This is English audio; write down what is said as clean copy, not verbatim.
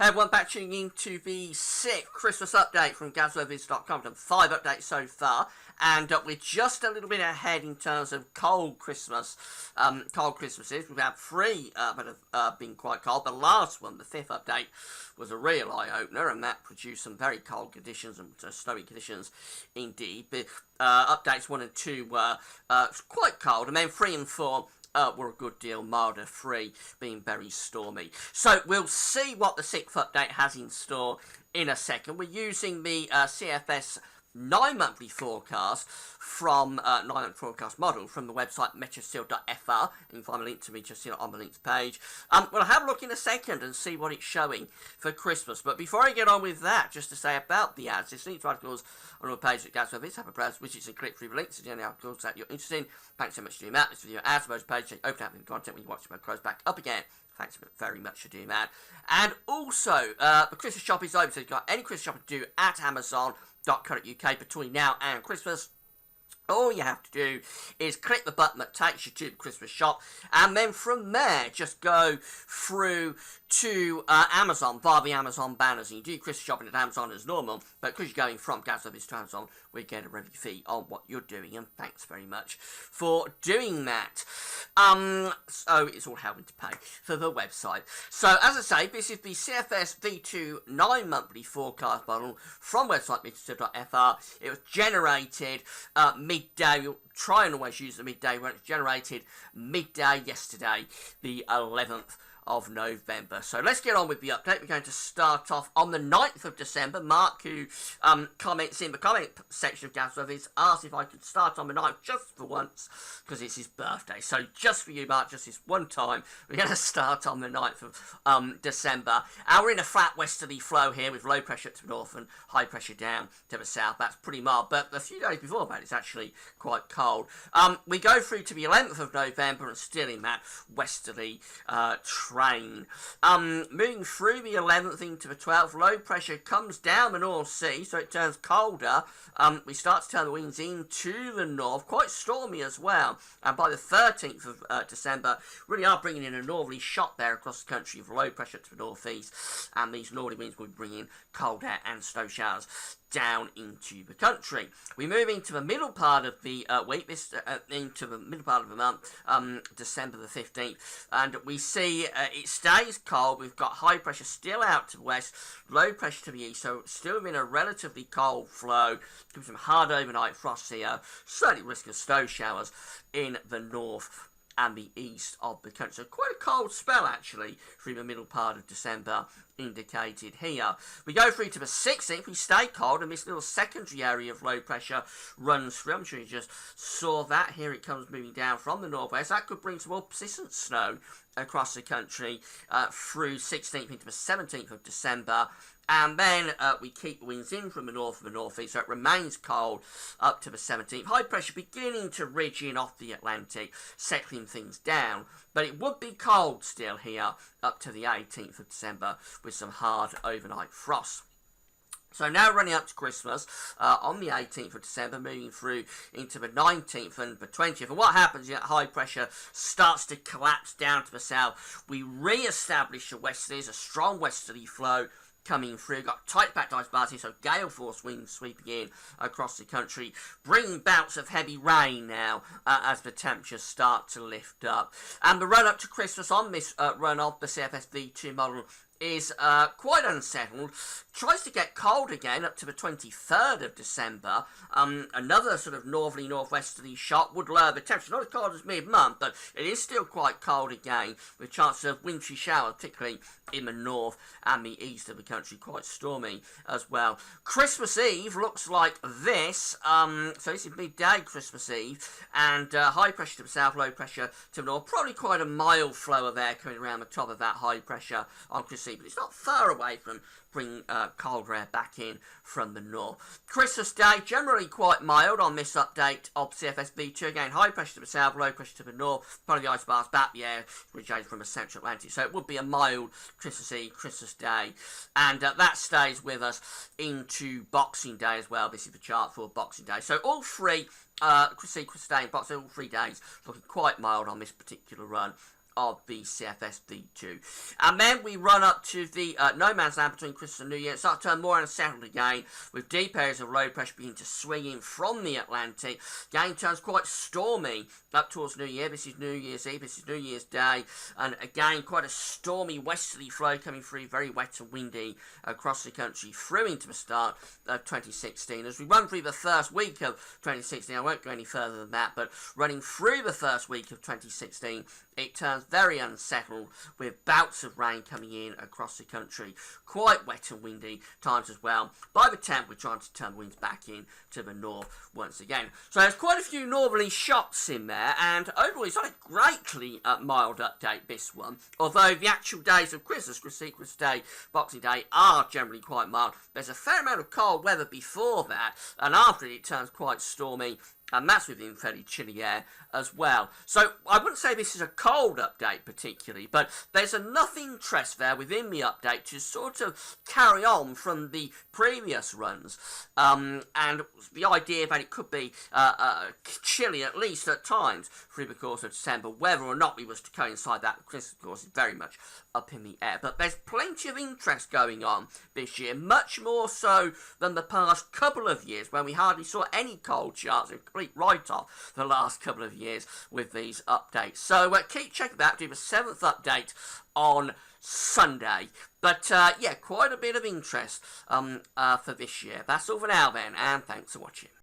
Hey everyone, back tuning in to the 6th Christmas update from GazOVids.com. Done 5 updates so far, and we're just a little bit ahead in terms of cold Christmas. Cold Christmases. We've had 3 that have been quite cold. The last one, the 5th update, was a real eye-opener, and that produced some very cold conditions and snowy conditions indeed. But updates 1 and 2 were quite cold, and then 3 and 4 were a good deal milder, 3 being very stormy. So we'll see what the 6th update has in store in a second. We're using the CFS 9-monthly forecast from 9-month forecast model from the website meteosil.fr. You can find a link to Meteosil on the links page. We'll have a look in a second and see what it's showing for Christmas. But before I get on with that, just to say about the ads, there's links to articles on our page at GazOVids. Have a browse, widgets, and click through the links to the articles that you're interested in. Thanks so much for doing that. This video ads, most page, open up the content when you watch it, close back up again. Thanks very much for doing that. And also, the Christmas shop is open, so if you've got any Christmas shopping to do at Amazon.co.uk between now and Christmas, all you have to do is click the button that takes you to the Christmas shop, and then from there, just go through to Amazon via the Amazon banners. And you do Christmas shopping at Amazon as normal, but because you're going from GazOVids to Amazon, we get a revenue fee on what you're doing, and thanks very much for doing that. So it's all having to pay for the website. So as I say, this is the CFS V2 9-monthly forecast model from website meteosil.fr. It was generated midday. We'll try and always use the midday when it's generated midday yesterday, the 11th of November. So let's get on with the update. We're going to start off on the 9th of December. Mark, who comments in the comment section of GazOVids, asked if I could start on the 9th just for once, because it's his birthday. So just for you, Mark, just this one time, we're going to start on the 9th of December. And we're in a flat westerly flow here with low pressure to the north and high pressure down to the south. That's pretty mild, but a few days before that, it's actually quite cold. We go through to the 11th of November and still in that westerly rain. Moving through the 11th into the 12th, low pressure comes down the North Sea, so it turns colder. We start to turn the winds into the north, quite stormy as well. And by the 13th of December, really are bringing in a northerly shot there across the country with low pressure to the northeast, and these northerly winds will be bringing cold air and snow showers down into the country. We move into the middle part of the week, into the middle part of the month, December the 15th, and we see it stays cold. We've got high pressure still out to the west, low pressure to the east, so still in a relatively cold flow. Give some hard overnight frost here, certainly risk of snow showers in the north and the east of the country. So quite a cold spell actually through the middle part of December indicated here. We go through to the 16th, we stay cold, and this little secondary area of low pressure runs through. I'm sure you just saw that. Here it comes moving down from the northwest. That could bring some more persistent snow across the country through 16th into the 17th of December. And then we keep winds in from the north and the northeast, so it remains cold up to the 17th. High pressure beginning to ridge in off the Atlantic, settling things down. But it would be cold still here up to the 18th of December with some hard overnight frost. So now running up to Christmas on the 18th of December, moving through into the 19th and the 20th. And what happens is that high pressure starts to collapse down to the south. We re-establish the westerlies, a strong westerly flow coming through. Got tight backed ice bars here, so gale force winds sweeping in across the country, bringing bouts of heavy rain now as the temperatures start to lift up. And the run up to Christmas on this run of the CFS V2 model is quite unsettled. Tries to get cold again up to the 23rd of December. Another sort of northerly, northwesterly shot would lower the temperature. Not as cold as mid-month, but it is still quite cold again, with chances of wintry showers, particularly in the north and the east of the country. Quite stormy as well. Christmas Eve looks like this. So this is midday Christmas Eve, and high pressure to the south, low pressure to the north. Probably quite a mild flow of air coming around the top of that high pressure on Christmas Eve, but it's not far away from bring colder air back in from the north. Christmas Day, generally quite mild on this update of CFS V2. Again, high pressure to the south, low pressure to the north. Part of the ice bars back the air, originating from the central Atlantic. So it would be a mild Christmas Eve, Christmas Day. And that stays with us into Boxing Day as well. This is the chart for Boxing Day. So all three, Christmas Day and Boxing Day, all 3 days, looking quite mild on this particular run of the CFS V2. And then we run up to the no man's land between Christmas and New Year. It starts to turn more unsettled again, with deep areas of low pressure beginning to swing in from the Atlantic. Again, turns quite stormy up towards New Year. This is New Year's Eve, this is New Year's Day, and again, quite a stormy westerly flow coming through, very wet and windy across the country through into the start of 2016. As we run through the first week of 2016, I won't go any further than that, but running through the first week of 2016, it turns very unsettled, with bouts of rain coming in across the country. Quite wet and windy times as well. By the 10th, we're trying to turn winds back in to the north once again. So there's quite a few northerly shocks in there, and overall it's not a greatly mild update, this one. Although the actual days of Christmas Day, Boxing Day, are generally quite mild. There's a fair amount of cold weather before that, and after it turns quite stormy, and that's within fairly chilly air as well. So I wouldn't say this is a cold update particularly, but there's enough interest there within the update to sort of carry on from the previous runs. And the idea that it could be chilly, at least at times, through the course of December. Whether or not we was to coincide that with Christmas, of course, is very much up in the air. But there's plenty of interest going on this year, much more so than the past couple of years, when we hardly saw any cold charts, a complete write-off the last couple of years with these updates. So keep checking that, do the 7th update on Sunday. But yeah, quite a bit of interest for this year. That's all for now then, and thanks for watching.